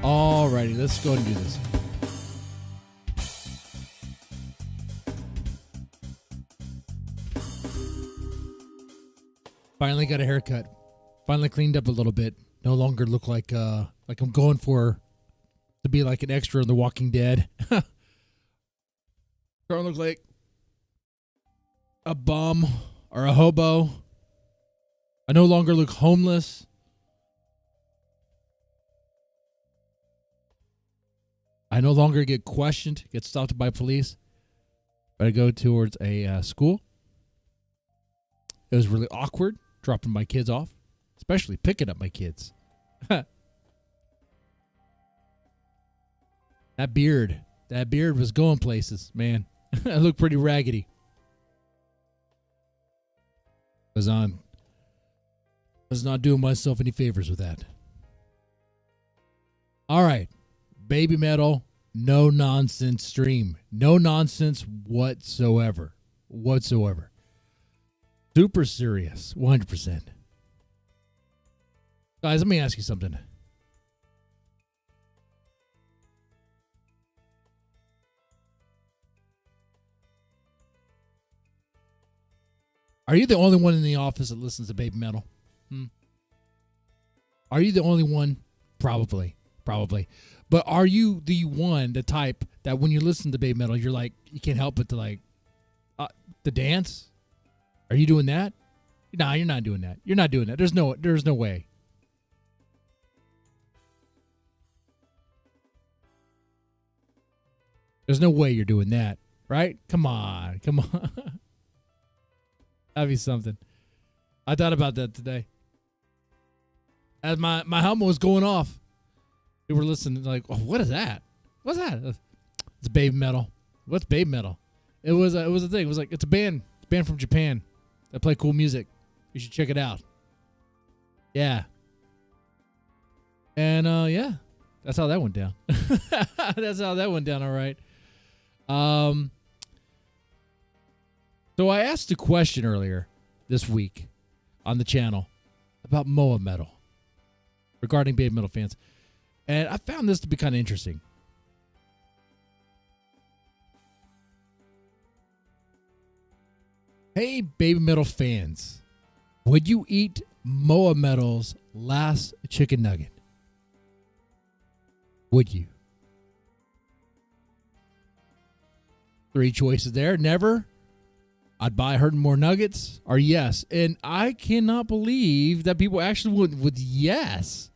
Alrighty, let's go and do this. Finally got a haircut. Finally cleaned up a little bit. No longer look like I'm going to be like an extra in The Walking Dead. Don't look like a bum or a hobo. I no longer look homeless. I no longer get questioned, get stopped by police. But I go towards a school. It was really awkward dropping my kids off, especially picking up my kids. That beard was going places, man. I look pretty raggedy. Because I was not doing myself any favors with that. All right. Baby Metal, no nonsense stream. No nonsense whatsoever. Super serious, 100%. Guys, let me ask you something. Are you the only one in the office that listens to Baby Metal? Are you the only one? Probably. But are you the type that when you listen to Baby Metal, you're like, you can't help but to the dance? Are you doing that? No, you're not doing that. You're not doing that. There's no way. There's no way you're doing that, right? Come on. That'd be something. I thought about that today. As my helmet was going off, we were listening like, oh, what is that? What's that? It's Baby Metal. What's Baby Metal? It was a thing. It was like, it's a band from Japan that play cool music. You should check it out. Yeah. And yeah, that's how that went down. That's how that went down. All right. So I asked a question earlier this week on the channel about MOA Metal regarding Baby Metal fans. And I found this to be kind of interesting. Hey, Baby Metal fans, would you eat MOA Metal's last chicken nugget? Would you? 3 choices there. Never. I'd buy her more nuggets, or yes. And I cannot believe that people actually went with yes.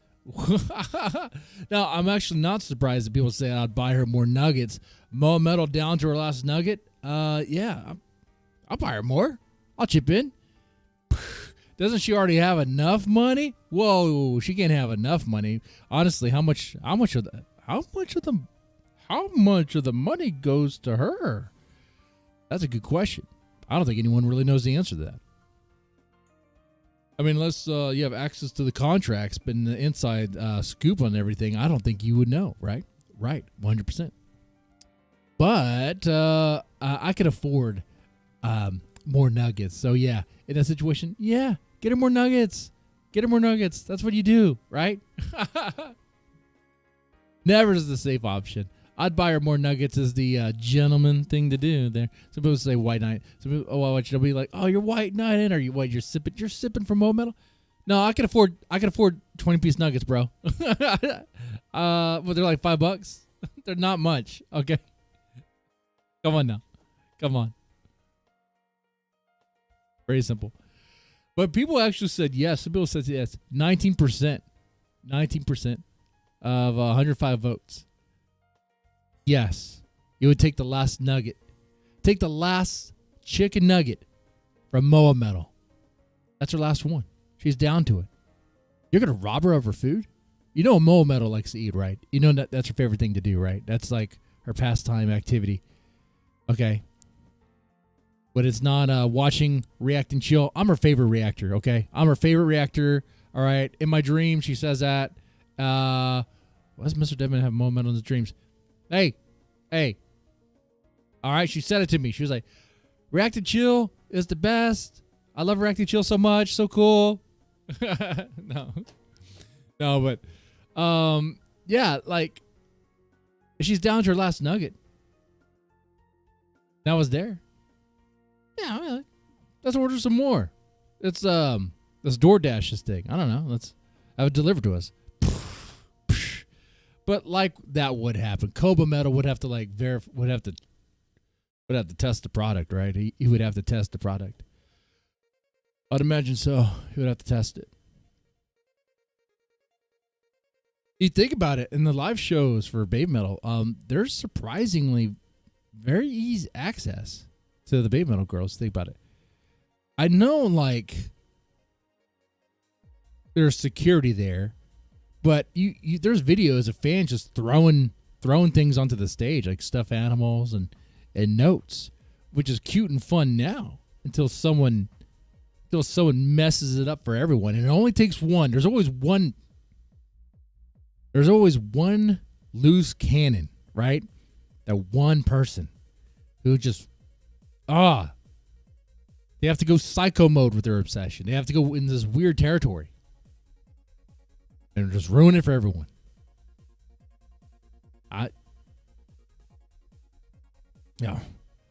Now, I'm actually not surprised that people say I'd buy her more nuggets. MOA Metal down to her last nugget. Yeah, I'll buy her more. I'll chip in. Doesn't she already have enough money? Whoa, she can't have enough money. Honestly, how much of the money goes to her? That's a good question. I don't think anyone really knows the answer to that. I mean, unless you have access to the contracts, but in the inside scoop on everything, I don't think you would know, right? Right, 100%. But I could afford more nuggets. So, yeah, in that situation, yeah, get her more nuggets. Get her more nuggets. That's what you do, right? Never is the safe option. I'd buy her more nuggets as the gentleman thing to do there. Some people say white knight. Some people, oh, I want you to be like, oh, you're white knighting. Are you what? You're sipping from MOA Metal? No, I can afford 20-piece nuggets, bro. But they're like $5. They're not much. Okay. Come on now. Come on. Very simple. But people actually said yes. Some people said yes. 19%. 19% of 105 votes. Yes, you would take the last nugget. Take the last chicken nugget from MOA Metal. That's her last one. She's down to it. You're going to rob her of her food? You know MOA Metal likes to eat, right? You know that's her favorite thing to do, right? That's like her pastime activity. Okay. But it's not watching React and Chill. I'm her favorite reactor, okay? I'm her favorite reactor, all right? In my dreams, she says that. Why does Mr. Devin have MOA Metal in his dreams? Hey. All right, she said it to me. She was like, React and Chill is the best. I love React and Chill so much. So cool. No, but yeah, like she's down to her last nugget. That was there. Yeah, well, let's order some more. Let's DoorDash this thing. I don't know. Let's have it delivered to us. But like that would happen. BABYMETAL would have to like would have to test the product, right? He would have to test the product. I'd imagine so. He would have to test it. You think about it, in the live shows for BABYMETAL, there's surprisingly very easy access to the BABYMETAL girls. Think about it. I know, like, there's security there, but you there's videos of fans just throwing things onto the stage, like stuffed animals and notes, which is cute and fun now until someone messes it up for everyone. And it only takes one. There's always one loose cannon, right? That one person who just they have to go psycho mode with their obsession. They have to go in this weird territory and just ruin it for everyone.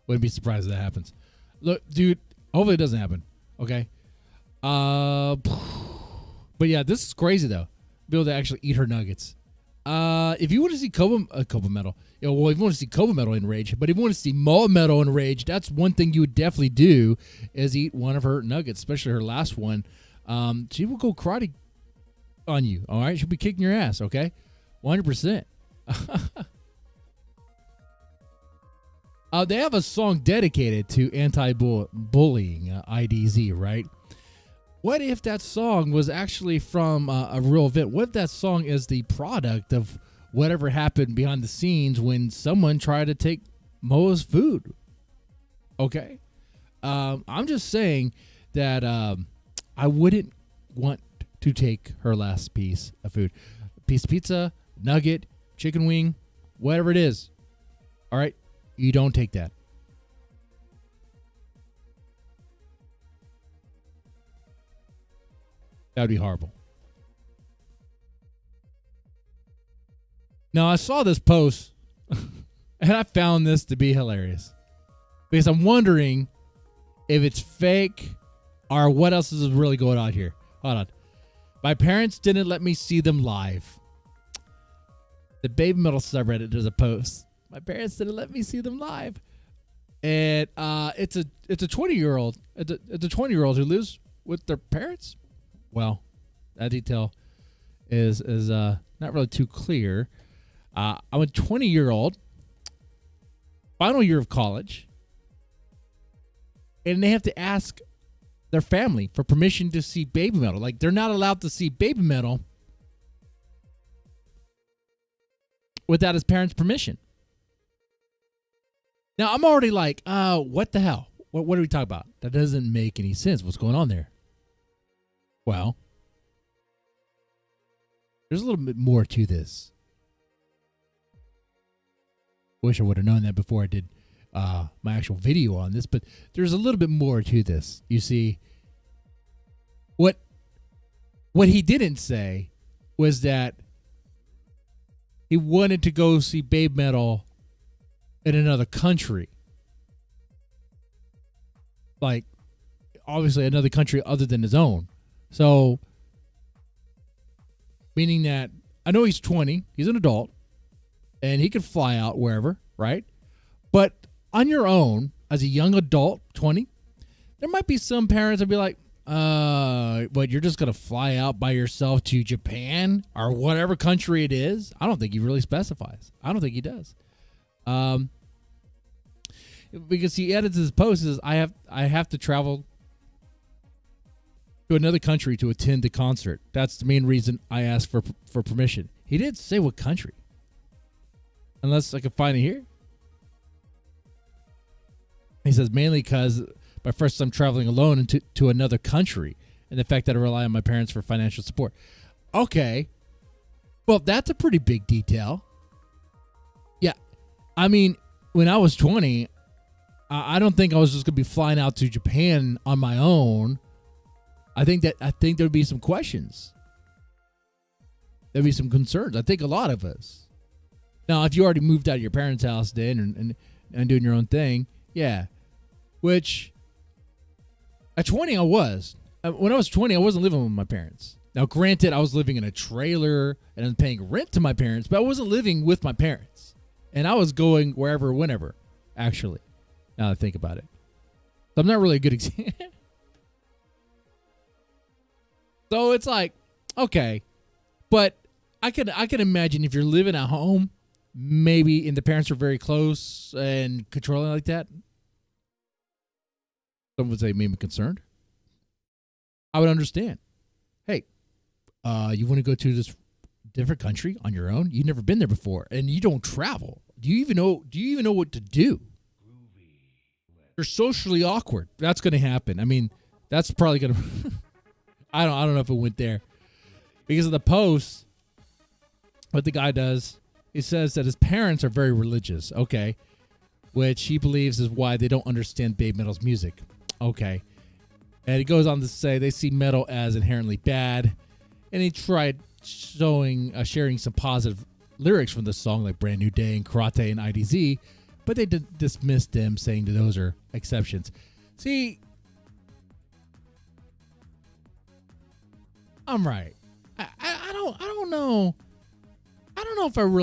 Wouldn't be surprised if that happens. Look, dude, hopefully it doesn't happen. Okay. But yeah, this is crazy though. Be able to actually eat her nuggets. If you want to see BABYMETAL, if you want to see BABYMETAL enraged, but if you want to see MOA METAL enraged, that's one thing you would definitely do is eat one of her nuggets, especially her last one. She will go karate on you. All right, she'll be kicking your ass. Okay, 100%. They have a song dedicated to anti-bullying, IDZ, right? What if that song was actually from a real event? What if that song is the product of whatever happened behind the scenes when someone tried to take Moa's food? Okay. I'm just saying that I wouldn't want to take her last piece of food. Piece of pizza, nugget, chicken wing, whatever it is. All right? You don't take that. That would be horrible. Now, I saw this post, and I found this to be hilarious. Because I'm wondering if it's fake or what else is really going on here. Hold on. My parents didn't let me see them live. The BABYMETAL subreddit does a post. My parents didn't let me see them live. And it's a 20-year-old. It's a 20-year-old who lives with their parents. Well, that detail is not really too clear. I'm a 20-year-old, final year of college, and they have to ask their family for permission to see BABYMETAL. Like, they're not allowed to see BABYMETAL without his parents' permission. Now, I'm already like, what the hell? What are we talking about? That doesn't make any sense. What's going on there? Well, there's a little bit more to this. Wish I would have known that before I did my actual video on this, but there's a little bit more to this. You see, what he didn't say was that he wanted to go see BABYMETAL in another country. Like, obviously another country other than his own. So, meaning that I know he's 20, he's an adult, and he can fly out wherever, right? But on your own, as a young adult, 20, there might be some parents that be like, but you're just going to fly out by yourself to Japan or whatever country it is? I don't think he really specifies. I don't think he does. Because he edits his post says, I have to travel to another country to attend the concert. That's the main reason I asked for permission. He didn't say what country. Unless I can find it here. He says, mainly because my first time traveling alone to another country and the fact that I rely on my parents for financial support. Okay. Well, that's a pretty big detail. Yeah. I mean, when I was 20, I don't think I was just going to be flying out to Japan on my own. I think there would be some questions there'd be some concerns. I think a lot of us. Now, if you already moved out of your parents' house then and doing your own thing, yeah. Which, at 20, I was. When I was 20, I wasn't living with my parents. Now, granted, I was living in a trailer and I was paying rent to my parents, but I wasn't living with my parents. And I was going wherever, whenever, actually, now that I think about it. So I'm not really a good example. So it's like, okay, but I can imagine if you're living at home, maybe, and the parents are very close and controlling like that, some would say maybe concerned. I would understand. Hey, you want to go to this different country on your own? You've never been there before, and you don't travel. Do you even know what to do? You're socially awkward. That's going to happen. I mean, that's probably going to. I don't know if it went there because of the post. What the guy does, he says that his parents are very religious. Okay, which he believes is why they don't understand BABYMETAL's music. Okay. And he goes on to say they see metal as inherently bad. And he tried sharing some positive lyrics from the song like Brand New Day and Karate and IDZ. But they dismissed them, saying that those are exceptions. See, I'm right. I don't know. I don't know if I'm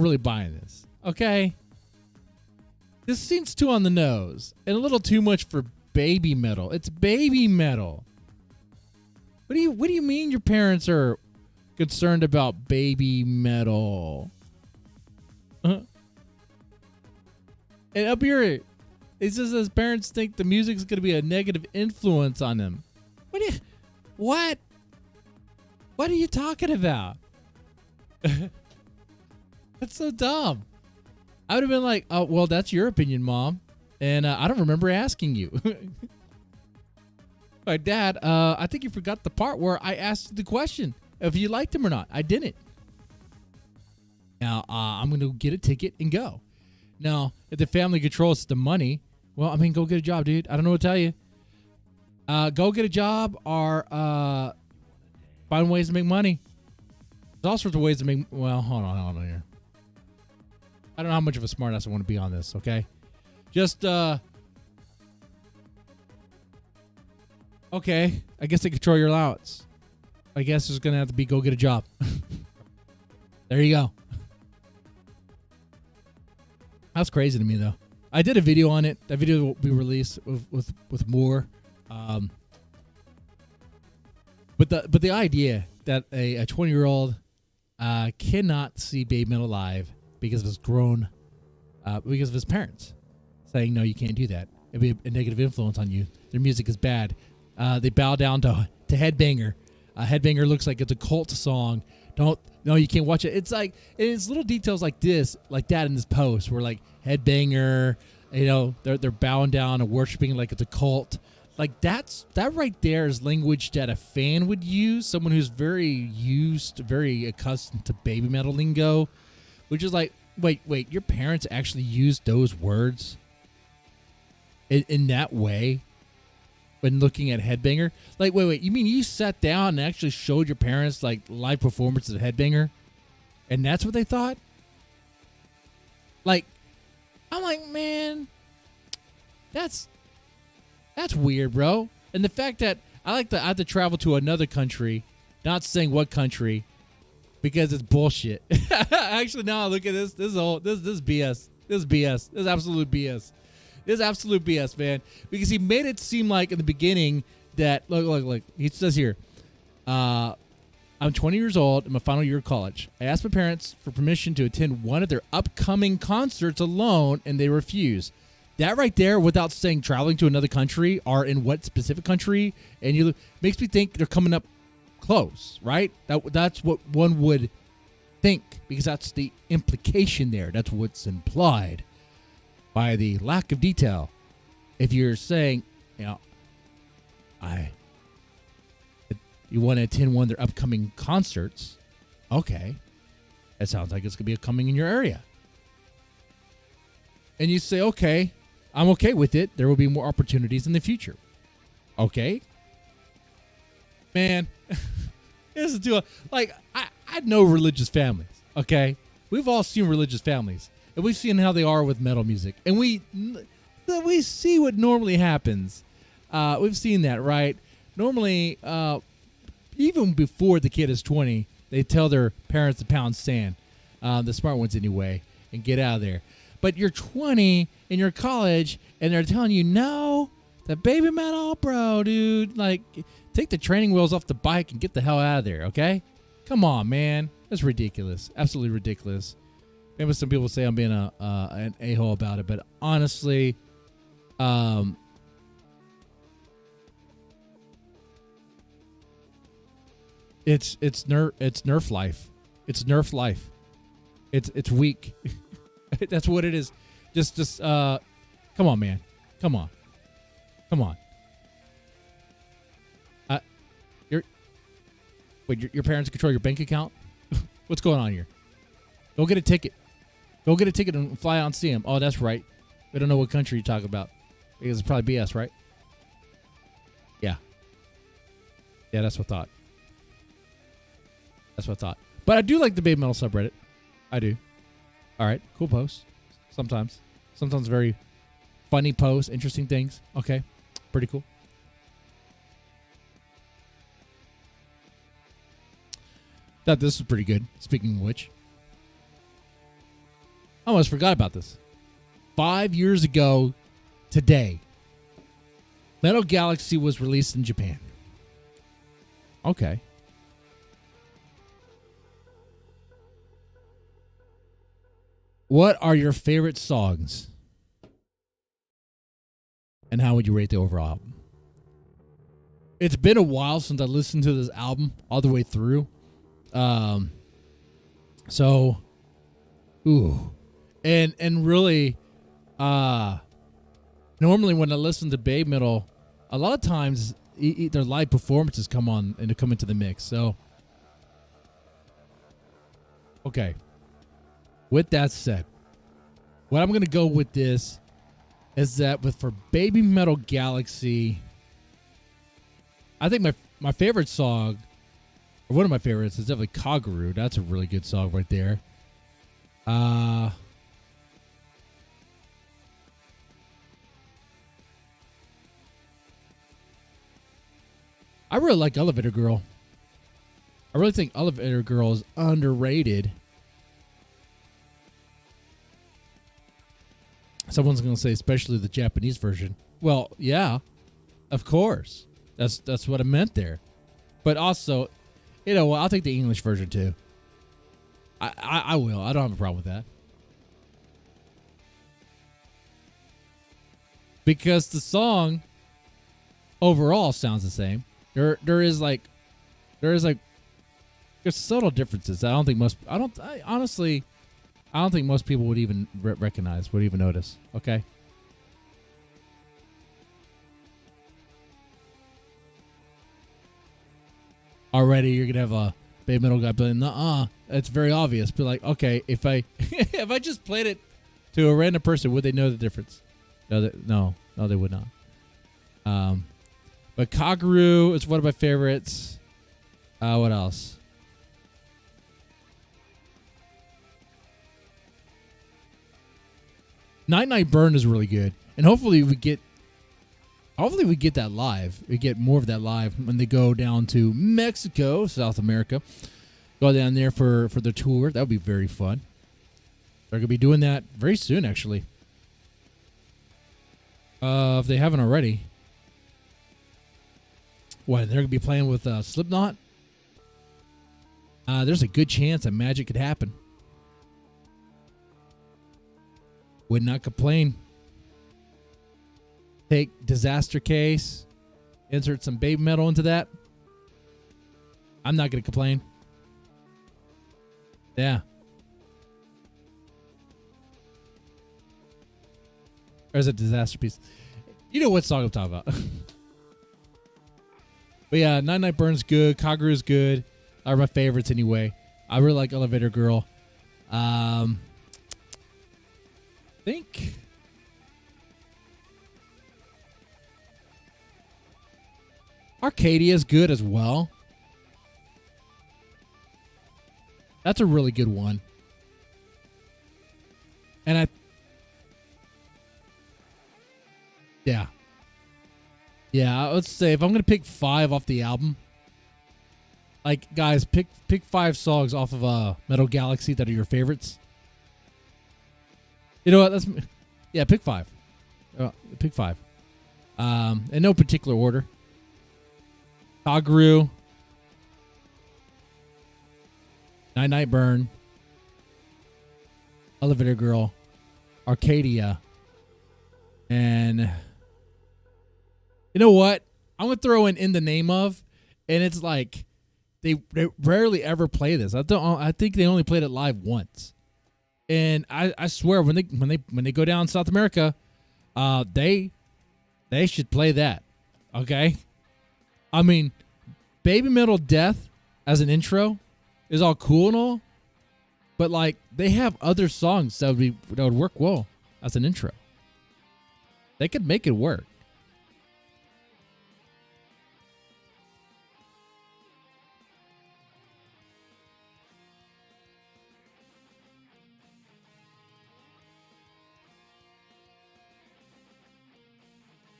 really buying this. Okay. This seems too on the nose and a little too much for BABYMETAL. It's BABYMETAL. What do you mean your parents are concerned about BABYMETAL? Uh-huh. And up here, it says his parents think the music is going to be a negative influence on them. What? What are you talking about? That's so dumb. I would have been like, oh, well, that's your opinion, Mom. And I don't remember asking you. But Dad, I think you forgot the part where I asked the question if you liked him or not. I didn't. Now, I'm going to get a ticket and go. Now, if the family controls the money, well, I mean, go get a job, dude. I don't know what to tell you. Go get a job or find ways to make money. There's all sorts of ways to make... Well, hold on here. I don't know how much of a smartass I want to be on this, okay? Just, okay, I guess they control your allowance. I guess there's going to have to be go get a job. There you go. That's crazy to me, though. I did a video on it. That video will be released with more. But the idea that a 20-year-old cannot see BABYMETAL live because of his parents saying, no, you can't do that. It'd be a negative influence on you. Their music is bad. They bow down to Headbanger. Headbanger looks like it's a cult song. No, you can't watch it. It's like, it's little details like that in this post where like Headbanger, they're bowing down and worshiping like it's a cult. Like that right there is language that a fan would use. Someone who's very accustomed to BABYMETAL lingo, which is like, wait, your parents actually used those words in that way when looking at Headbanger? Like, wait, you mean you sat down and actually showed your parents like live performances of Headbanger, and that's what they thought? Like, I'm like, man, that's weird, bro. And the fact that I have to travel to another country, not saying what country, because it's bullshit. Actually, now I look at this. This is BS. This is BS. This is absolute BS. This is absolute BS, man. Because he made it seem like in the beginning that look. He says here, I'm 20 years old in my final year of college. I asked my parents for permission to attend one of their upcoming concerts alone, and they refused. That right there, without saying traveling to another country or in what specific country, and makes me think they're coming up close, right? That's what one would think, because that's the implication there. That's what's implied by the lack of detail. If you're saying, you want to attend one of their upcoming concerts, okay, that sounds like it's going to be coming in your area. And you say, okay, I'm okay with it. There will be more opportunities in the future. Okay. Man, Listen to like I know religious families. Okay, we've all seen religious families, and we've seen how they are with metal music, and we see what normally happens. We've seen that, right? Normally, even before the kid is 20, they tell their parents to pound sand, the smart ones anyway, and get out of there. But you're 20 and you're college, and they're telling you, no, the baby metal, bro, dude. Like, take the training wheels off the bike and get the hell out of there, okay? Come on, man. That's ridiculous. Absolutely ridiculous. Maybe some people say I'm being an a-hole about it, but honestly, it's Nerf life. It's Nerf life. It's weak. That's what it is. Just come on, man. Come on. Your parents control your bank account? What's going on here? Go get a ticket. Go get a ticket and fly out and see them. Oh, that's right. We don't know what country you talk about. Because it's probably BS, right? Yeah. Yeah, that's what I thought. That's what I thought. But I do like the Baby Metal subreddit. I do. All right. Cool posts. Sometimes very funny posts, interesting things. Okay. Pretty cool. Thought this was pretty good. Speaking of which, I almost forgot about this. 5 years ago today, Metal Galaxy was released in Japan. Okay. What are your favorite songs? And how would you rate the overall album? It's been a while since I listened to this album all the way through. So, ooh. And really, normally when I listen to Baby Metal, a lot of times their live performances come on and come into the mix. So, okay. With that said, what I'm going to go with this is that for Baby Metal Galaxy, I think my favorite song, or one of my favorites, is definitely Kaguru. That's a really good song right there. I really like Elevator Girl. I really think Elevator Girl is underrated. Someone's going to say, especially the Japanese version. Well, yeah, of course. That's what I meant there. But also, I'll take the English version too. I will. I don't have a problem with that. Because the song overall sounds the same. There's subtle differences. I don't think most people would even recognize, would even notice. Okay. Already, you're gonna have a Baby Metal guy playing. It's very obvious. But like, okay, if I if I just played it to a random person, would they know the difference? No, they would not. But Kaguru is one of my favorites. What else? Night Night Burn is really good, and hopefully we get that live. We get more of that live when they go down to Mexico, South America. Go down there for the tour. That would be very fun. They're gonna be doing that very soon, actually. If they haven't already. What, they're gonna be playing with Slipknot? There's a good chance that magic could happen. Would not complain. Take Disaster Case, insert some Baby Metal into that. I'm not going to complain. Yeah. There's a disaster piece. You know what song I'm talking about. But yeah, Night Night Burn's good. Kaguru is good. Are my favorites anyway. I really like Elevator Girl. Think Arcadia is good as well. That's a really good one. And yeah, let's say if I'm gonna pick 5 off the album, like guys, pick 5 songs off of Metal Galaxy that are your favorites. You know what? Pick 5. Pick 5. In no particular order. Kaguru, Night Night Burn, Elevator Girl, Arcadia, and you know what? I'm gonna throw in the name of, and it's like they rarely ever play this. I think they only played it live once, and I swear when they go down South America, they should play that. Okay, I mean, Baby Metal Death as an intro is all cool and all, but like they have other songs that would work well as an intro. They could make it work.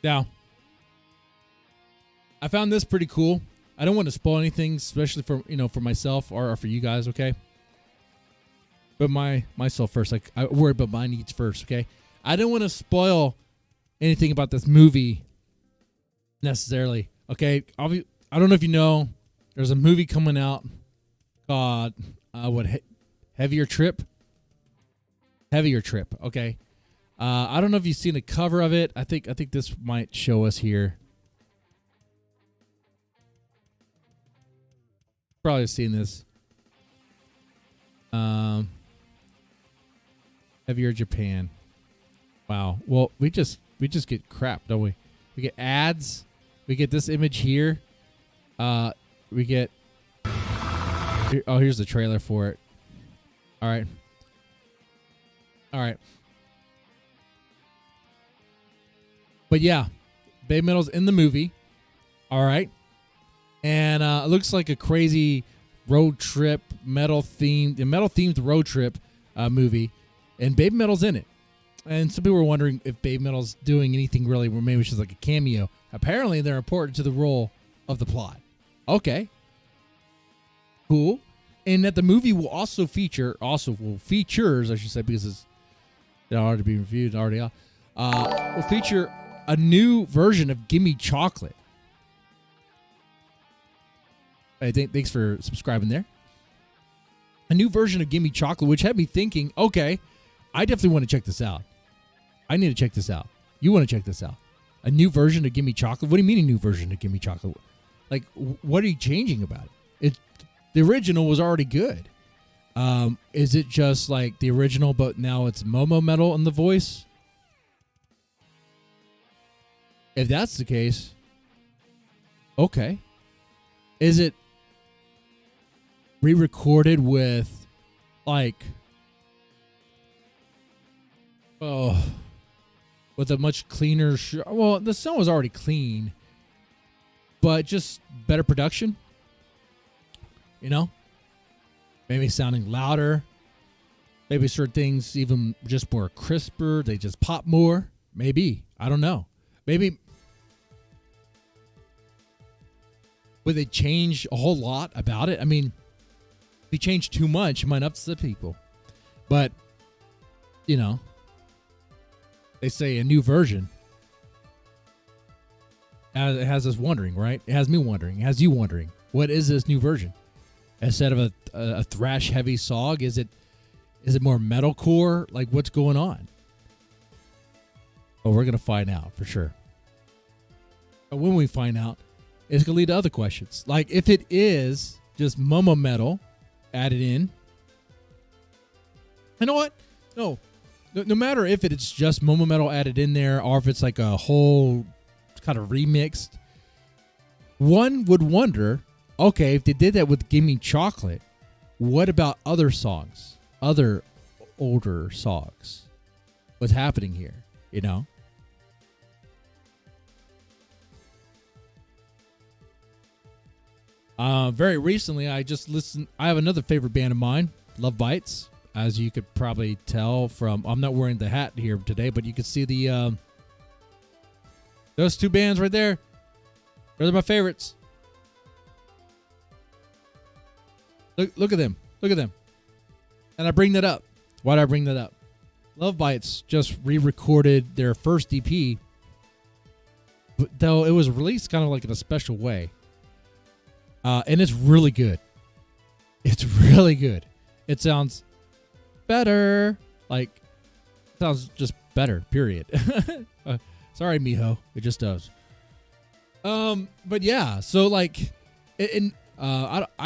Now, I found this pretty cool. I don't want to spoil anything, especially for myself or for you guys, okay? But myself first. Like I worry about my needs first, okay? I don't want to spoil anything about this movie necessarily, okay? I don't know if you know, there's a movie coming out called Heavier Trip, okay? I don't know if you've seen a cover of it. I think this might show us here. Probably seen this. Heavier Japan. Wow. Well, we just get crap, don't we? We get ads. We get this image here. We get. Here's the trailer for it. All right. But yeah, Baby Metal's in the movie. All right. And it looks like a crazy road trip, metal-themed road trip movie. And Baby Metal's in it. And some people were wondering if Baby Metal's doing anything really, or maybe it's just like a cameo. Apparently, they're important to the role of the plot. Okay. Cool. And that the movie will features, I should say, because it's already being reviewed, will feature a new version of Gimme Chocolate. Hey, thanks for subscribing there. A new version of Gimme Chocolate, which had me thinking, okay, I definitely want to check this out. I need to check this out. You want to check this out. A new version of Gimme Chocolate? What do you mean a new version of Gimme Chocolate? Like, what are you changing about it? The original was already good. Is it just like the original, but now it's MOA Metal in the voice? If that's the case, okay. Is it re-recorded with, like, with a much cleaner... well, the sound was already clean, but just better production? You know? Maybe sounding louder. Maybe certain things even just more crisper. They just pop more. Maybe. I don't know. Maybe... would they change a whole lot about it? I mean, if you change too much, it might upset people. But, you know, they say a new version. It has us wondering, right? It has me wondering. It has you wondering. What is this new version? Instead of a thrash-heavy song, is it more metalcore? Like, what's going on? Well, we're going to find out for sure. But when we find out, it's going to lead to other questions. Like, if it is just MOA Metal added in. You know what? No matter if it's just MOA Metal added in there or if it's like a whole kind of remixed, one would wonder, okay, if they did that with Gimme Chocolate, what about other songs? Other older songs? What's happening here? You know? Very recently, I just listened. I have another favorite band of mine, Love Bites. As you could probably tell from, I'm not wearing the hat here today, but you can see the those two bands right there. Those are my favorites. Look at them. Look at them. And I bring that up. Why do I bring that up? Love Bites just re-recorded their first EP, but though it was released kind of like in a special way. And it's really good. It's really good. It sounds better. Like, it sounds just better, period. Sorry, mijo. It just does. But yeah, so like, I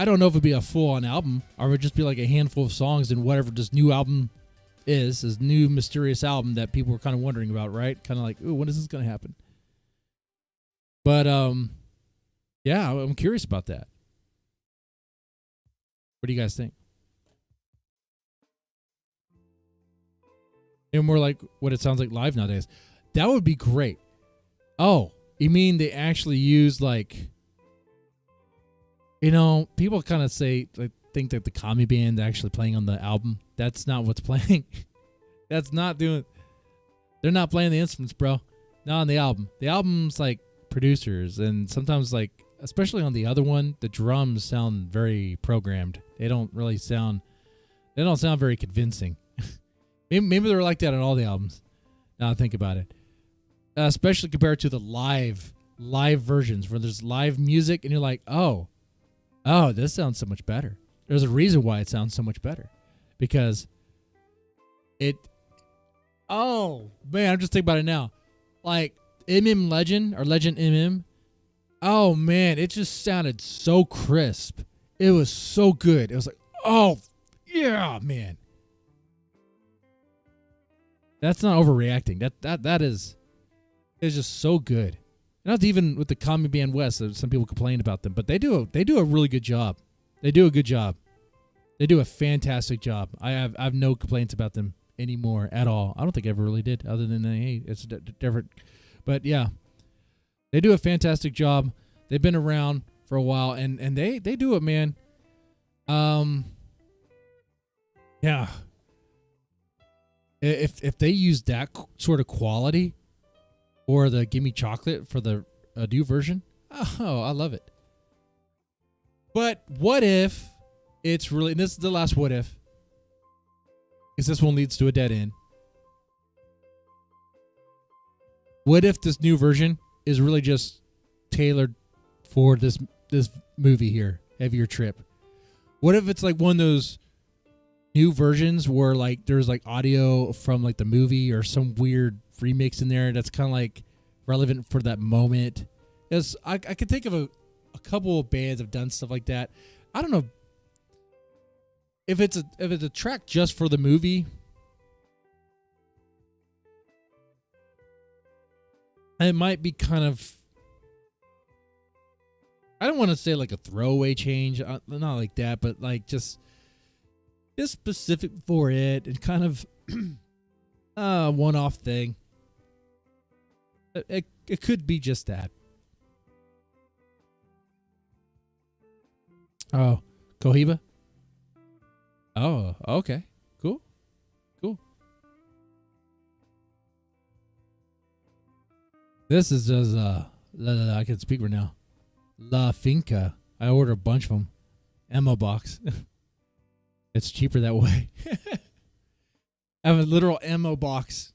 don't know if it'd be a full-on album or it would just be like a handful of songs and whatever this new album is, this new mysterious album that people were kind of wondering about, right? Kind of like, ooh, when is this going to happen? But, yeah, I'm curious about that. What do you guys think? And more like what it sounds like live nowadays. That would be great. Oh, you mean they actually use like, you know, people kind of say, like, think that the commie band actually playing on the album. That's not what's playing. That's not doing. They're not playing the instruments, bro. Not on the album. The album's like producers, and sometimes like, especially on the other one, the drums sound very programmed. They don't sound very convincing. maybe they're like that on all the albums. Now I think about it, especially compared to the live versions where there's live music, and you're like, oh, this sounds so much better. There's a reason why it sounds so much better, because it. Oh man, I'm just thinking about it now. Like Legend or Legend MM. Oh man, it just sounded so crisp. It was so good. It was like, oh yeah, man. That's not overreacting. That is just so good. Not even with the commie band West. Some people complain about them, but they do a really good job. They do a good job. They do a fantastic job. I have no complaints about them anymore at all. I don't think I ever really did, other than hey, it's different. But yeah, they do a fantastic job. They've been around for a while, and they do it, man. Yeah. If they use that sort of quality, or the Gimme Chocolate for the new version, oh, I love it. But what if it's really, and this is the last what if, because this one leads to a dead end. What if this new version is really just tailored for this movie here, Heavier Trip? What if it's like one of those new versions where like there's like audio from like the movie or some weird remix in there that's kind of like relevant for that moment? Because I could think of a couple of bands have done stuff like that. I don't know if it's a track just for the movie. It might be kind of, I don't want to say like a throwaway change, not like that, but like just specific for it and kind of one-off thing. It could be just that. Oh, Cohiba? Oh, okay. Cool. This is just, I can speak right now. La Finca. I ordered a bunch of them. Ammo box. It's cheaper that way. I have a literal ammo box.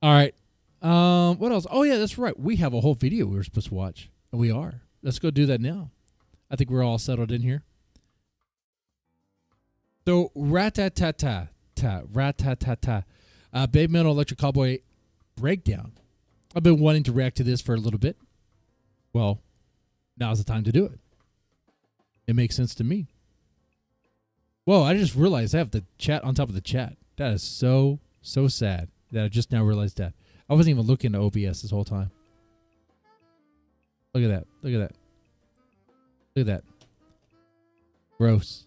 All right. What else? Oh yeah, that's right. We have a whole video we were supposed to watch. We are. Let's go do that now. I think we're all settled in here. So Ratatata. BABYMETAL Electric Cowboy Breakdown. I've been wanting to react to this for a little bit. Well, now's the time to do it. It makes sense to me. Whoa, I just realized I have the chat on top of the chat. That is so sad that I just now realized that. I wasn't even looking at OBS this whole time. Look at that. Look at that. Look at that. Gross.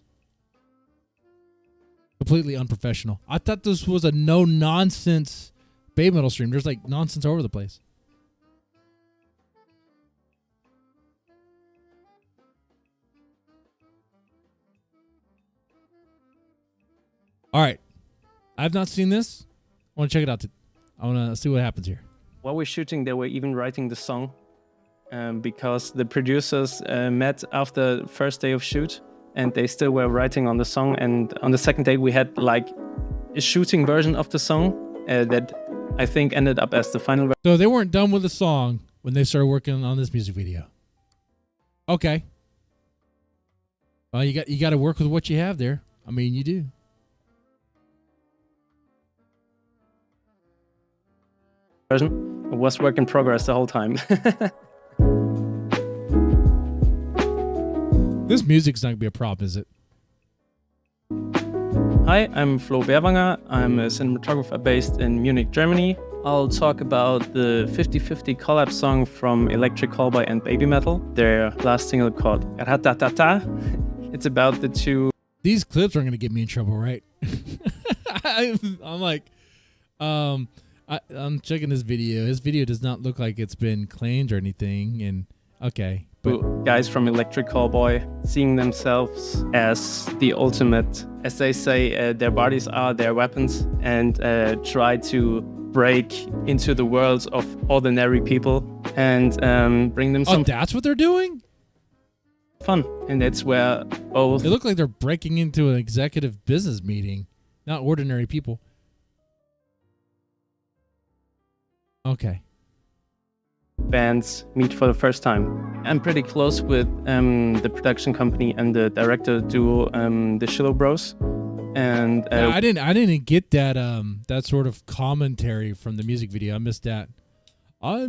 Completely unprofessional. I thought this was a no-nonsense BABYMETAL stream. There's like nonsense all over the place. All right. I've not seen this. I want to check it out. I want to see what happens here. While we're shooting, they were even writing the song because the producers met after the first day of shoot and they still were writing on the song. And on the second day, we had like a shooting version of the song that I think ended up as the final version. So they weren't done with the song when they started working on this music video. Okay. Well, you got to work with what you have there. I mean, you do. Version. It was work in progress the whole time. This music's not going to be a problem, is it? Hi, I'm Flo Berwanger. I'm a cinematographer based in Munich, Germany. I'll talk about the 50/50 collab song from Electric Callboy and BABYMETAL, their last single called Ratatata. It's about the two. These clips aren't going to get me in trouble, right? I'm like, I'm checking this video. His video does not look like it's been claimed or anything. And okay. But Guys from Electric Callboy seeing themselves as the ultimate, as they say, their bodies are their weapons, and try to break into the worlds of ordinary people and bring them some. Oh, that's what they're doing? Fun. And that's where both. They look like they're breaking into an executive business meeting, not ordinary people. Okay. Bands meet for the first time. I'm pretty close with the production company and the director duo, the Shillow Bros. And I didn't get that that sort of commentary from the music video. I missed that. I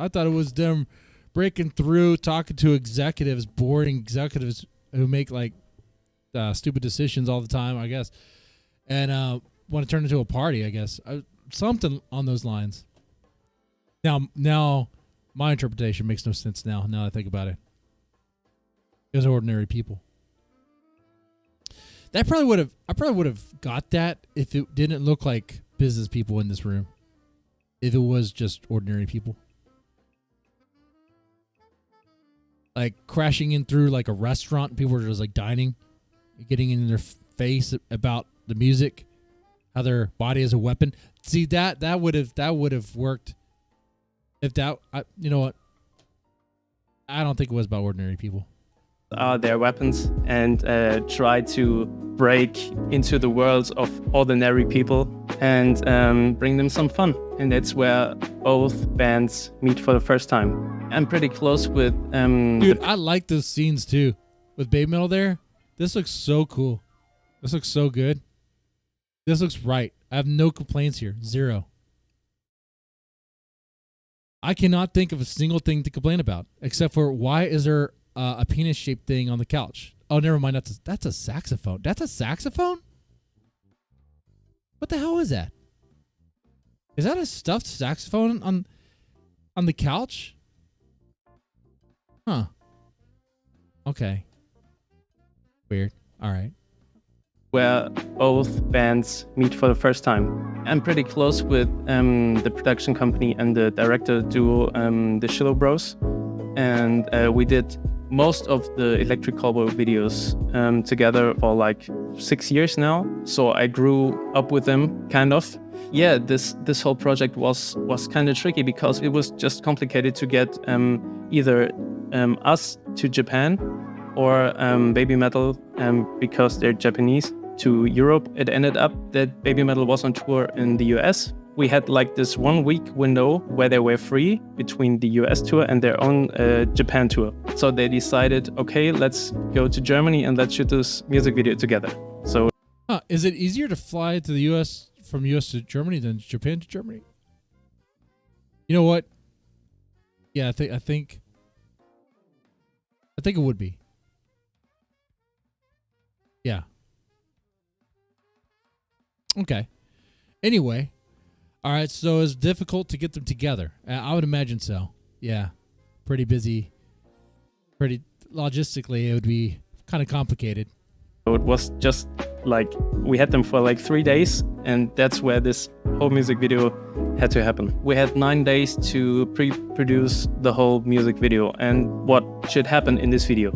thought it was them breaking through, talking to executives, boring executives who make like stupid decisions all the time, I guess, and want to turn it into a party, I guess. Something on those lines. Now, my interpretation makes no sense now I think about it. Because ordinary people. I probably would have got that if it didn't look like business people in this room. If it was just ordinary people. Like crashing in through like a restaurant, people were just like dining, getting in their face about the music, how their body is a weapon. See, that would have worked. If that, you know what? I don't think it was about ordinary people. Are their weapons and try to break into the worlds of ordinary people and bring them some fun. And that's where both bands meet for the first time. I'm pretty close with. Dude, I like those scenes too with BABYMETAL there. This looks so cool. This looks so good. This looks right. I have no complaints here. Zero. I cannot think of a single thing to complain about except for why is there a penis-shaped thing on the couch? Oh, never mind. That's a saxophone. That's a saxophone? What the hell is that? Is that a stuffed saxophone on the couch? Huh. Okay. Weird. All right. Where both bands meet for the first time. I'm pretty close with the production company and the director duo, the Shillow Bros. And we did most of the Electric Callboy videos together for like 6 years now. So I grew up with them, kind of. Yeah, this whole project was kind of tricky because it was just complicated to get either us to Japan or BABYMETAL, because they're Japanese, to Europe. It ended up that BABYMETAL was on tour in the US. We had like this 1 week window where they were free between the US tour and their own Japan tour. So they decided, okay, let's go to Germany and let's shoot this music video together. So, is it easier to fly to the US from US to Germany than Japan to Germany? You know what? Yeah, I think it would be. Yeah. Okay. Anyway, all right. So it's difficult to get them together. I would imagine so. Yeah. Pretty busy. Pretty logistically, it would be kind of complicated. it was just like we had them for like 3 days, and that's where this whole music video had to happen. We had 9 days to pre-produce the whole music video and what should happen in this video.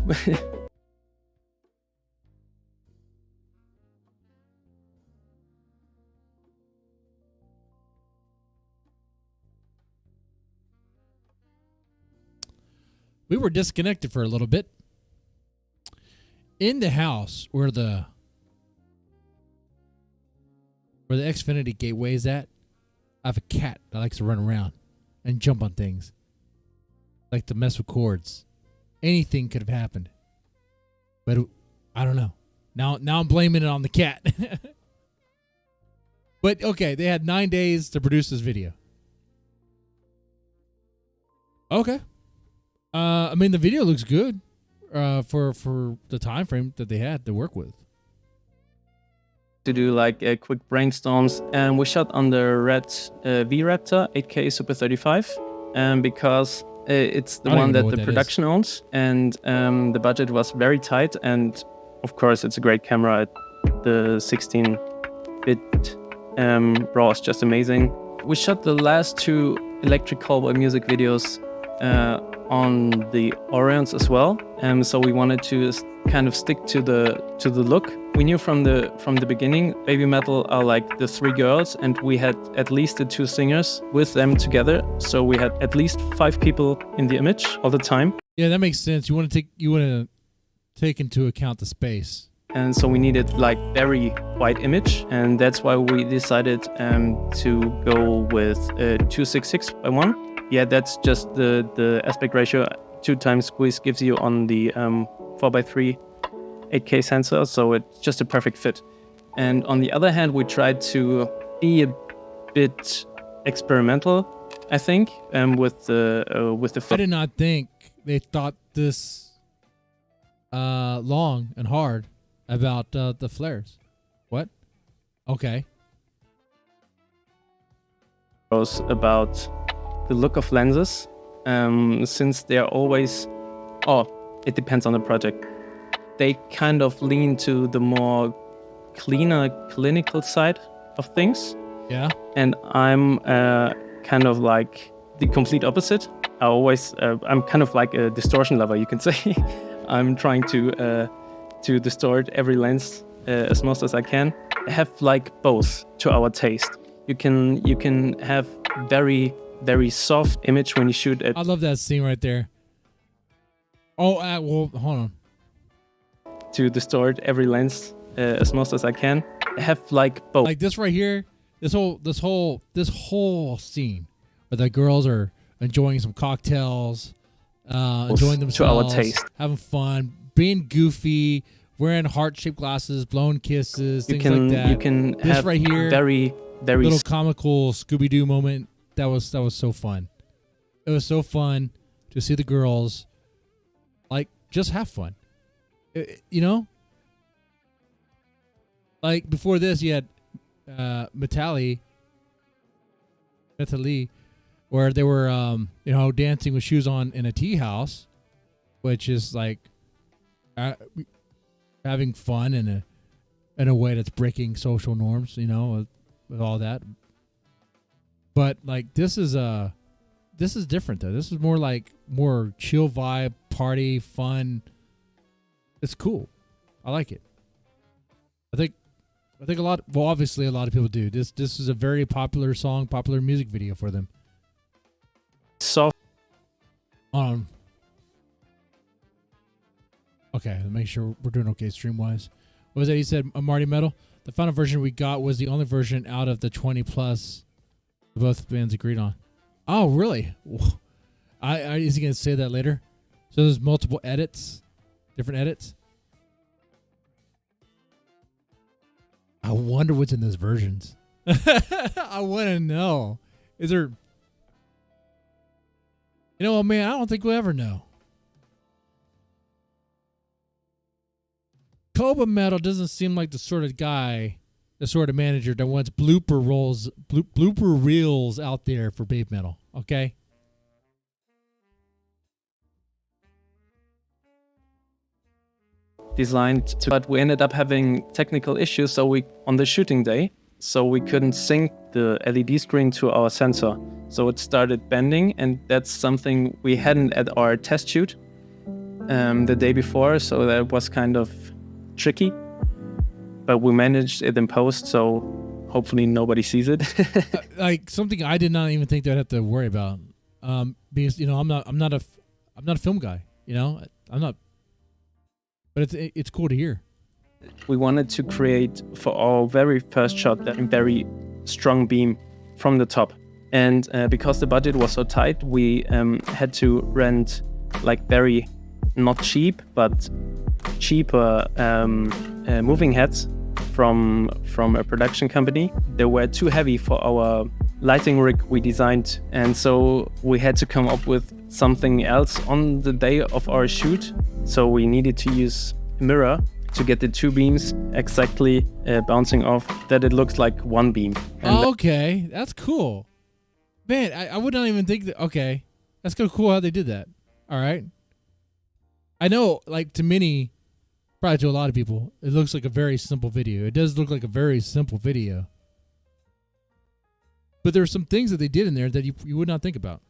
we were disconnected for a little bit. In the house where the Xfinity gateway is at, I have a cat that likes to run around and jump on things, like to mess with cords. Anything could have happened, but I don't know. Now I'm blaming it on the cat. But okay, they had 9 days to produce this video. Okay. I mean, the video looks good for the time frame that they had to work with. To do like quick brainstorms, and we shot on the Red V-Raptor 8K Super 35, because it's the one that the production owns, and the budget was very tight, and of course it's a great camera. The 16-bit RAW is just amazing. We shot the last 2 electric cowboy music videos on the Orions as well, so we wanted to kind of stick to the look. We knew from the beginning, BABYMETAL are like the 3 girls, and we had at least the 2 singers with them together. So we had at least 5 people in the image all the time. Yeah, that makes sense. You want to take into account the space. And so we needed like very wide image, and that's why we decided to go with 266 by 1. Yeah, that's just the aspect ratio. 2 times squeeze gives you on the 4x3 8K sensor, so it's just a perfect fit. And on the other hand, we tried to be a bit experimental, I think, with the. I did not think they thought this long and hard about the flares. What? Okay. About the look of lenses, since they're always. It depends on the project. They kind of lean to the more cleaner clinical side of things. Yeah. And I'm kind of like the complete opposite. I'm kind of like a distortion lover, you can say. I'm trying to distort every lens as much as I can. Have like both to our taste. You can have very, very soft image when you shoot it. I love that scene right there. Oh, well, hold on. To distort every lens as much as I can. Have like both. Like this right here, this whole scene where the girls are enjoying some cocktails, enjoying themselves, to our taste, having fun, being goofy, wearing heart-shaped glasses, blowing kisses, things like that. You can this have right here, very, very little comical Scooby-Doo moment. That was so fun. It was so fun to see the girls like just have fun. You know, like before this, you had Metali, where they were dancing with shoes on in a tea house, which is like having fun in a way that's breaking social norms, with all that. But like this is different though. This is more chill vibe, party, fun. It's cool. I like it. I think obviously a lot of people do. This is a very popular song, popular music video for them. Soft. Okay, let's make sure we're doing okay stream wise. What was that you said, Marty Metal? The final version we got was the only version out of the 20 plus both bands agreed on. Oh, really? Is he gonna say that later? So there's multiple edits. Different edits. I wonder what's in those versions. I want to know. Is there... You know what, man? I don't think we'll ever know. BABYMETAL doesn't seem like the sort of guy, the sort of manager that wants blooper reels out there for BABYMETAL. Okay? Designed to, but we ended up having technical issues on the shooting day, so we couldn't sync the LED screen to our sensor, so it started bending, and that's something we hadn't at our test shoot the day before, so that was kind of tricky, but we managed it in post, so hopefully nobody sees it. Like something I did not even think that I'd have to worry about, because I'm I'm not a film guy, you know. I'm not, but it's cool to hear. We wanted to create for our very first shot that very strong beam from the top. And because the budget was so tight, we had to rent like very not cheap, but cheaper moving heads from a production company. They were too heavy for our lighting rig we designed. And so we had to come up with something else on the day of our shoot. So we needed to use a mirror to get the two beams exactly bouncing off, that it looks like one beam. And okay, that's cool. Man, I would not even think that. Okay, that's kind of cool how they did that. All right. I know, like, to many, probably to a lot of people, it looks like a very simple video. It does look like a very simple video. But there are some things that they did in there that you would not think about.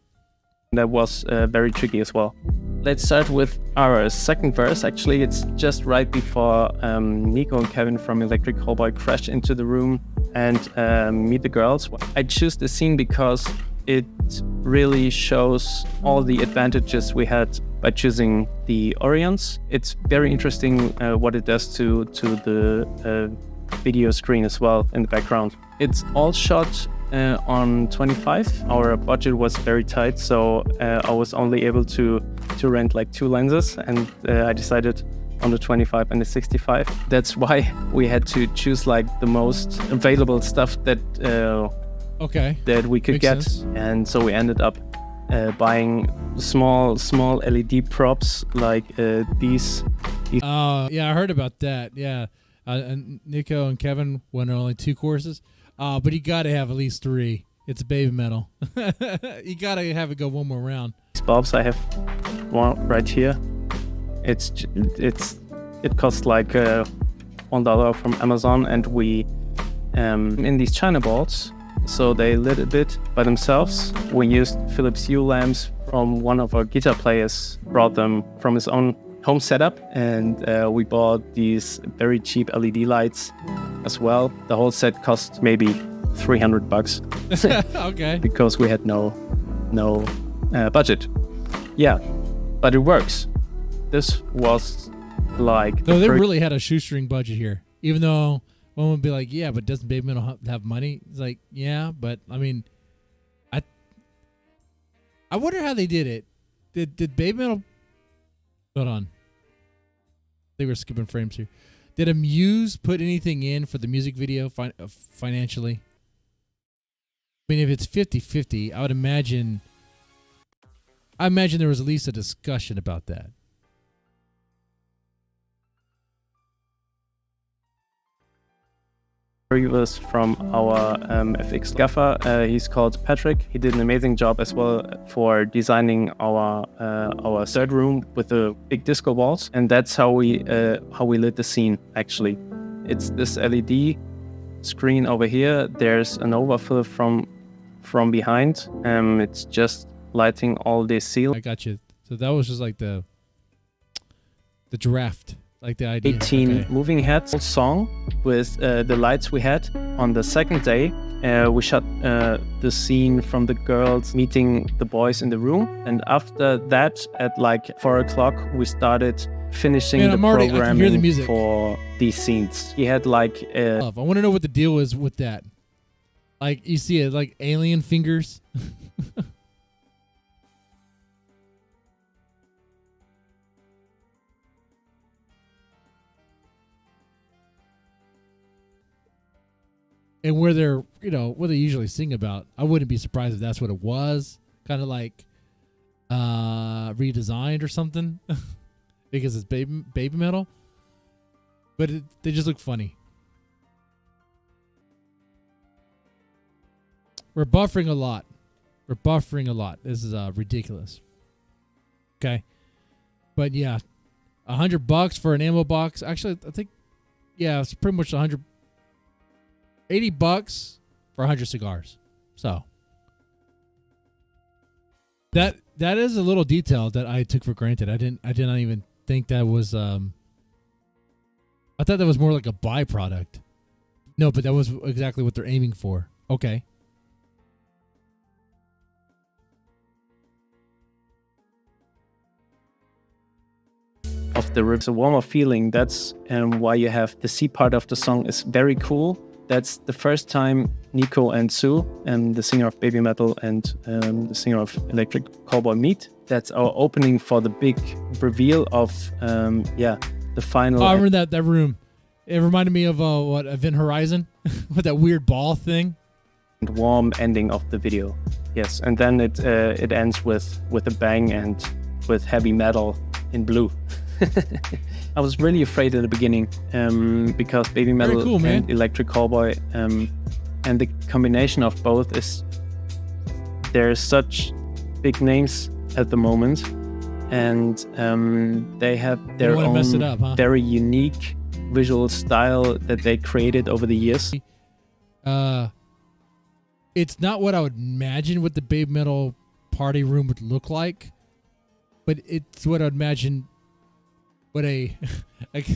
that was very tricky as well. Let's start with our second verse. Actually, it's just right before Nico and Kevin from Electric Callboy crash into the room and meet the girls. I choose the scene because it really shows all the advantages we had by choosing the Orions. It's very interesting what it does to the video screen as well in the background. It's all shot on 25. Our budget was very tight, so I was only able to rent like 2 lenses, and I decided on the 25 and the 65. That's why we had to choose like the most available stuff that that we could get. Sense. And so we ended up buying small LED props like these. Oh, yeah, I heard about that. Yeah. And Nico and Kevin went on only 2 courses. But you got to have at least 3. It's baby metal. You got to have it go one more round. These bulbs, I have one right here. It costs like $1 from Amazon, and we in these China balls, so they lit a bit by themselves. We used Philips Hue lamps from one of our guitar players, brought them from his own home setup, and we bought these very cheap LED lights as well. The whole set cost maybe $300 Okay. because we had no budget. Yeah, but it works. This was like So they really had a shoestring budget here, even though one would be like, yeah, but doesn't baby metal have money? It's like, yeah, but I mean, I wonder how they did it. Did baby metal? Hold on. I think we're skipping frames here. Did Amuse put anything in for the music video financially? I mean, if it's 50-50, I would imagine there was at least a discussion about that. He was from our FX gaffer. He's called Patrick. He did an amazing job as well for designing our third room with the big disco balls, and that's how we lit the scene. Actually, it's this LED screen over here. There's an overfill from behind. It's just lighting all this seal. I got you. So that was just like the draft. Like the idea. 18 moving heads song with the lights we had. On the second day, we shot the scene from the girls meeting the boys in the room. And after that, at like 4 o'clock, we started finishing the programming for these scenes. He had like... I want to know what the deal is with that. Like, you see it like alien fingers. And where they're, what they usually sing about, I wouldn't be surprised if that's what it was. Kind of like redesigned or something. Because it's baby metal. But they just look funny. We're buffering a lot. This is ridiculous. Okay. But yeah, $100 for an ammo box. Actually, I think, yeah, it's pretty much $80 for 100 cigars. So that is a little detail that I took for granted. I did not even think that was I thought that was more like a byproduct. No, but that was exactly what they're aiming for. Okay. of the riff. It's a warmer feeling. That's why you have the C part of the song is very cool. That's the first time Nico and Sue, the singer of Baby Metal and the singer of Electric Callboy meet. That's our opening for the big reveal of the final. Oh, I remember that room. It reminded me of Event Horizon with that weird ball thing. And warm ending of the video. Yes, and then it ends with a bang and with heavy metal in blue. I was really afraid at the beginning because Baby Metal cool, and Electric Callboy and the combination of both is there's such big names at the moment, and they have their own mess it up, huh? very unique visual style that they created over the years. It's not what I would imagine what the Baby Metal party room would look like, but it's what I'd imagine what a like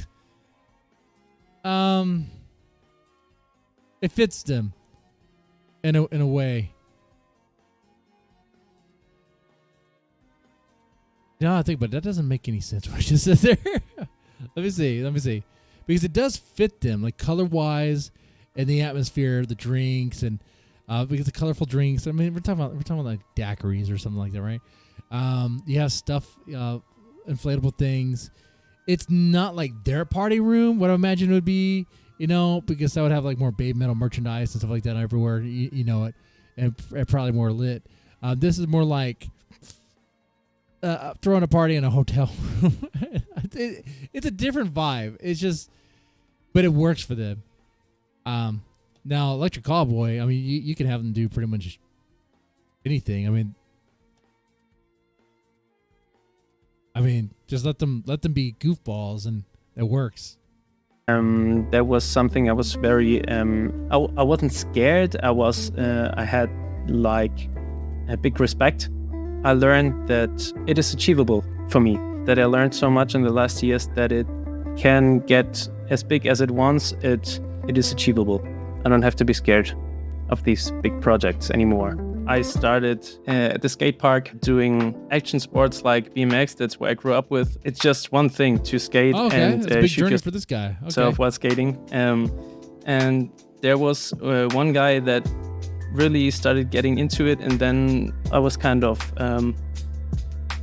it fits them in a way. No, I think, but that doesn't make any sense what I just said there. Let me see. Because it does fit them, like color-wise, and the atmosphere, the drinks, and because the colorful drinks. I mean, we're talking about like daiquiris or something like that, right? You have stuff, inflatable things. It's not like their party room, what I imagine it would be, because that would have like more Baby Metal merchandise and stuff like that everywhere, you know it, and probably more lit. This is more like throwing a party in a hotel room. It's a different vibe. It's just, but it works for them. Now, Electric Callboy, I mean, you can have them do pretty much anything. I mean, just let them be goofballs, and it works. That was something I was very. I wasn't scared. I had like a big respect. I learned that it is achievable for me. That I learned so much in the last years that it can get as big as it wants. It is achievable. I don't have to be scared of these big projects anymore. I started at the skate park doing action sports like BMX. That's where I grew up with. It's just one thing to skate and that's a big shoot journey for this guy. yourself while skating. And there was one guy that really started getting into it, and then I was kind of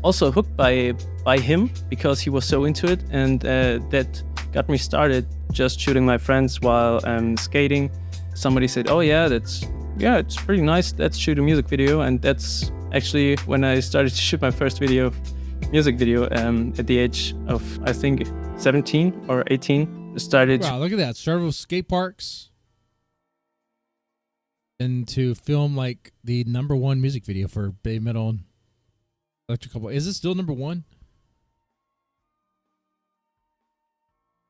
also hooked by him because he was so into it, and that got me started just shooting my friends while skating. Somebody said, "Oh yeah, it's pretty nice. Let's shoot a music video." And that's actually when I started to shoot my first music video at the age of, I think, 17 or 18. Wow, look at that. Started with skate parks and to film like the #1 music video for Baby Metal and Electric Callboy. Is it still #1?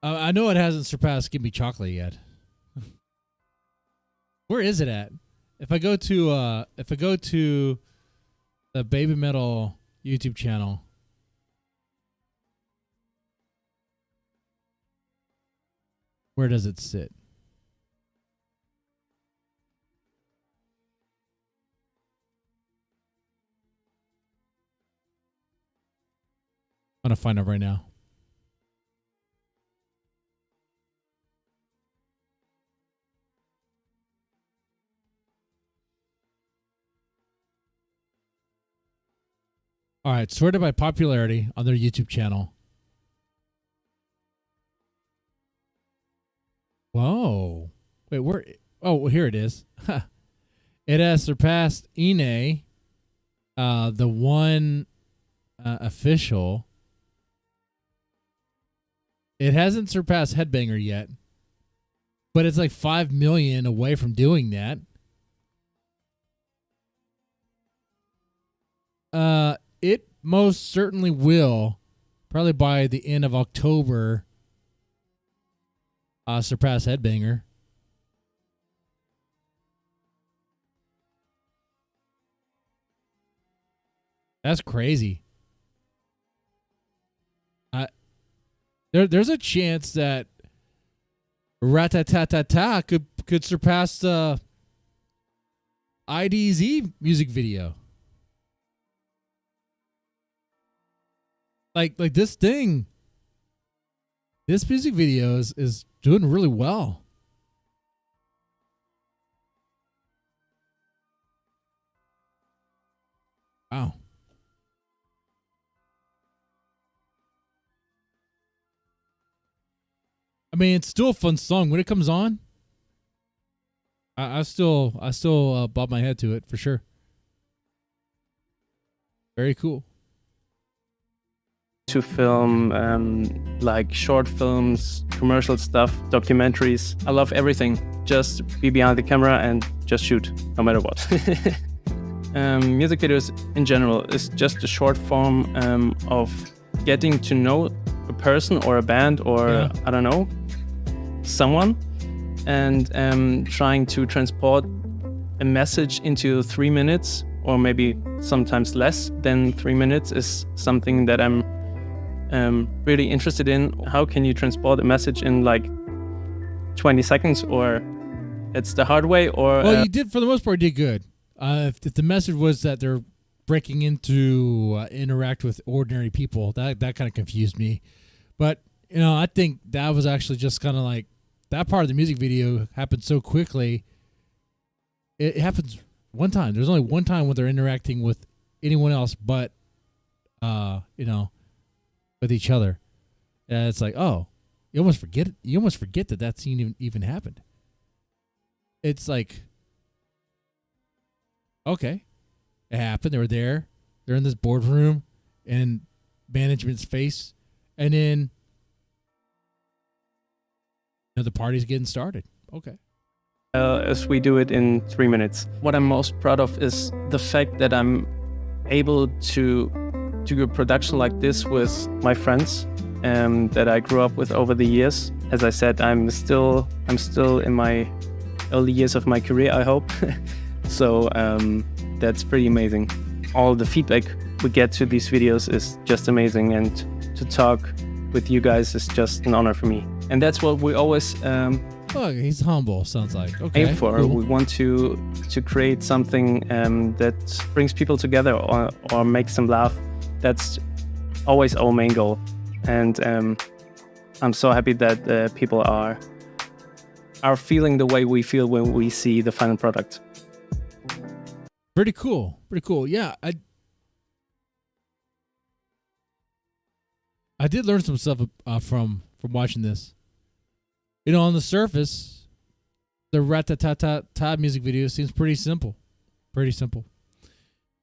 I know it hasn't surpassed Give Me Chocolate yet. Where is it at? If I go to the Baby Metal YouTube channel, where does it sit? I'm gonna find out right now. All right, sorted by popularity on their YouTube channel. Whoa. Wait, where? Oh, well, here it is. It has surpassed Ine, the one official. It hasn't surpassed Headbanger yet, but it's like 5 million away from doing that. It most certainly will, probably by the end of October, surpass Headbanger. That's crazy. There's a chance that Ratatatata could surpass the IDZ music video. Like this thing This music video is doing really well. Wow. I mean, it's still a fun song when it comes on. I still bob my head to it for sure. Very cool. To film like short films, commercial stuff, documentaries. I love everything. Just be behind the camera and just shoot, no matter what. Music videos in general is just a short form of getting to know a person or a band or I don't know, someone, and trying to transport a message into 3 minutes, or maybe sometimes less than 3 minutes is something that I'm really interested in. How can you transport a message in like 20 seconds, or it's the hard way, or... Well, you did, for the most part, you did good. If the message was that they're breaking into interact with ordinary people, that kind of confused me. But, you know, I think that was actually just kind of like, that part of the music video happened so quickly. It happens one time. There's only one time when they're interacting with anyone else but, you know, with each other. And it's like, oh, you almost forget it. You almost forget that scene even happened. It's like, okay, it happened. They were there. They're in this boardroom and management's face. And then, you know, the party's getting started. Okay. As we do it in 3 minutes. What I'm most proud of is the fact that I'm able to do a production like this with my friends that I grew up with over the years. As I said, I'm still in my early years of my career, I hope. So that's pretty amazing. All the feedback we get to these videos is just amazing, and to talk with you guys is just an honor for me. And that's what we always oh, he's humble, sounds like. Okay, aim for. Cool. We want to create something that brings people together or makes them laugh. That's always our main goal. And I'm so happy that people are feeling the way we feel when we see the final product. Pretty cool. Pretty cool. Yeah, I did learn some stuff from watching this. You know, on the surface, the Ratatata music video seems pretty simple. Pretty simple.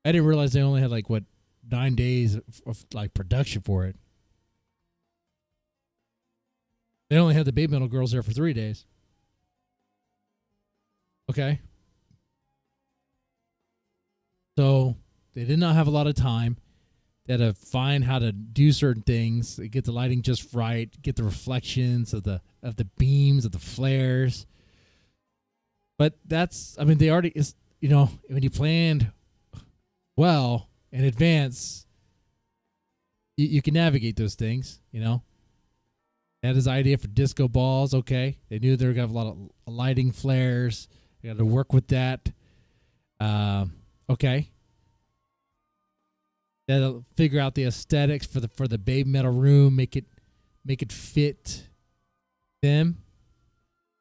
I didn't realize they only had like, what, 9 days of like production for it. They only had the BABYMETAL girls there for 3 days. Okay. So they did not have a lot of time. They had to find how to do certain things, get the lighting just right, get the reflections of the beams, of the flares. But that's, I mean, they already, is, you know, when you planned well in advance, you can navigate those things, you know. They had his idea for disco balls, okay. They knew they were going to have a lot of lighting flares. They got to work with that. Okay. That'll figure out the aesthetics for the BABYMETAL room, make it fit them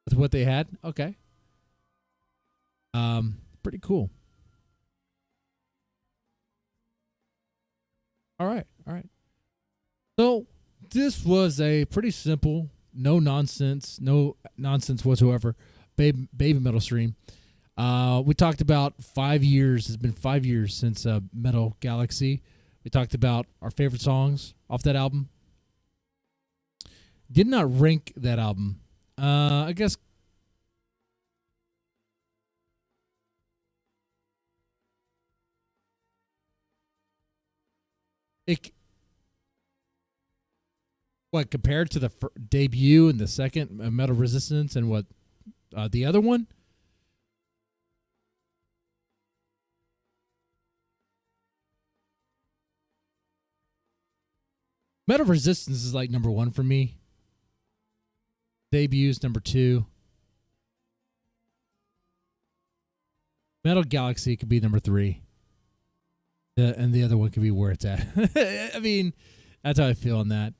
with what they had. Okay. Pretty cool. All right. So this was a pretty simple, no nonsense whatsoever BABYMETAL stream. We talked about 5 years. It's been 5 years since Metal Galaxy. We talked about our favorite songs off that album. Did not rank that album. I guess what, compared to the debut and the second Metal Resistance and what the other one? Metal Resistance is like number 1 for me. Debuts number 2. Metal Galaxy could be number 3. And the other one could be where it's at. I mean, that's how I feel on that.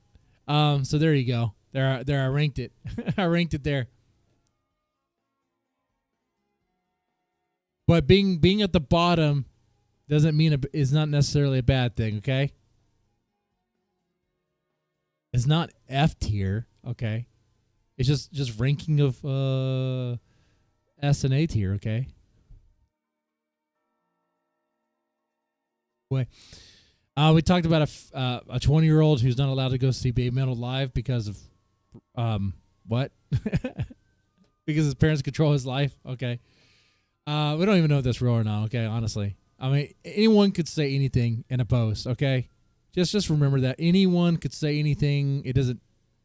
So there you go. There, I ranked it. I ranked it there. But being at the bottom doesn't mean is not necessarily a bad thing. Okay, it's not F tier. Okay, it's just ranking of S and A tier. Okay. Way. We talked about a 20-year-old who's not allowed to go see BABYMETAL live because of what? Because his parents control his life. Okay. We don't even know if that's real or not. Okay, honestly, I mean, anyone could say anything in a post. Okay, just remember that anyone could say anything. It doesn't.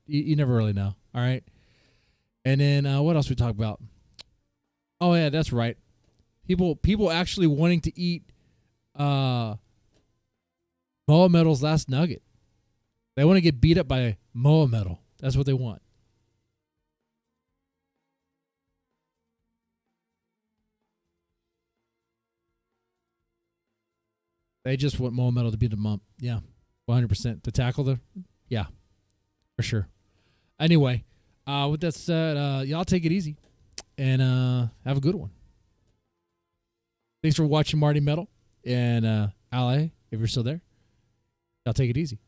You never really know. All right. And then what else we talk about? Oh yeah, that's right. People actually wanting to eat MOA Metal's last nugget. They want to get beat up by MOA Metal. That's what they want. They just want MOA Metal to beat them up. Yeah, 100%. To tackle them. Yeah, for sure. Anyway, with that said, y'all take it easy and have a good one. Thanks for watching Marty Metal and Ale, if you're still there. Y'all take it easy.